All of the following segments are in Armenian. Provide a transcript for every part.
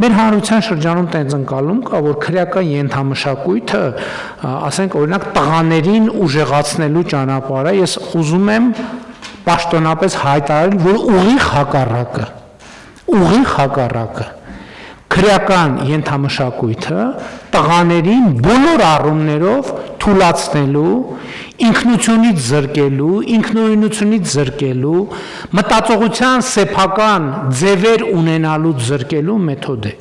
Մեր հանրության շրջանում տենց ընկալում կա, որ քրեական ենթամշակույթը, ասենք օրինակ տղաներին ուժեղացնելու ճանապարհը, ես ուզում եմ պաշտոնապես հայտարարել, որ ուղիղ հակառակը քրեական ենթամշակույթը տղաներին բոլոր առումներով թուլացնելու, ինքնությունից զրկելու, ինքնուրույնությունից զրկելու, մտածողության սեփական ձևեր ունենալու զրկելու մեթոդ է։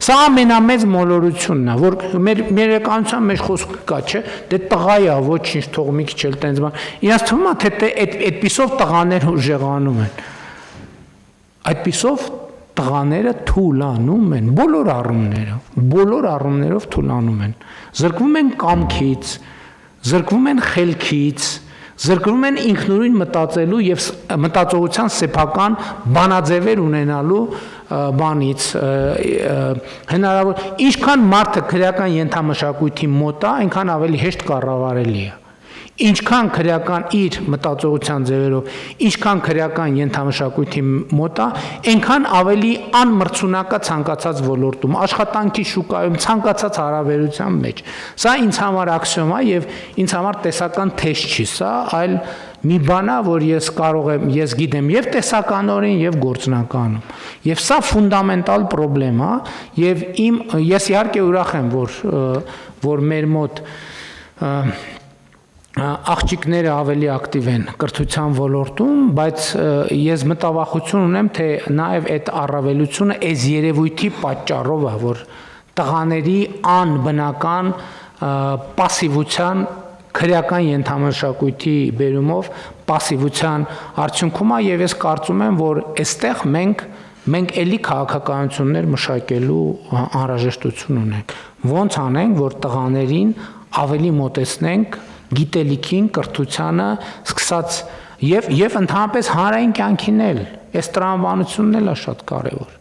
Սա ամենամեծ մոլորությունն է, որ մեր երեկանության մեջ խոսք կա, չէ, դե տղա է, ոչինչ, թող մի քիչ էլ տենց բան։ Իրաց թվում է, թե այդպիսով տղաները ուժեղանում են։ Այդպիսով տղաները թուլանում են, բոլոր առումներով թուլանում են, զրկվում են կամքից, զրկվում են խելքից, զրկվում են ինքնուրույն մտածելու և մտածողության սեփական բանաձևեր ունենալու բանից, հնարավոր, ինչքան մարդը քրեական ենթամշակույթի մոտ է, այնքան ավելի հեշտ կառավարելի է։ Ինչքան քրեական իր մտածողության ձևերով, ինչքան քրեական ենթամշակույթի մոտ է, այնքան ավելի անմրցունակ է ցանկացած ոլորտում, աշխատանքի շուկայում, ցանկացած հարաբերության մեջ։ Սա ինձ համար աքսիոմ է եւ ինձ համար տեսական թեստ չի սա, այլ մի բան է, որ ես գիտեմ եւ տեսականորեն եւ գործնականում։ Եվ սա ֆունդամենտալ պրոբլեմ է եւ ես իհարկե ուրախ եմ, որ մեր մոտ աղջիկները ավելի ակտիվ են կրթության ոլորտում, բայց ես մտավախություն ունեմ, թե նաև այդ առավելությունը այս երևույթի պատճառով է, որ տղաների անբնական պասիվության քրեական ենթամշակույթի բերումով պասիվության արդյունքում է եւ ես կարծում եմ, որ այստեղ մենք էլի քաղաքականություններ մշակելու անհրաժեշտություն ունենք։ Ոնց անենք, որ տղաներին ավելի մոտեցնենք գիտելիքին, կրթությանը, սկսած եւ ընդհանրապես հանրային կյանքին էլ, այս տրամաբանությունն էլ է շատ կարեւոր։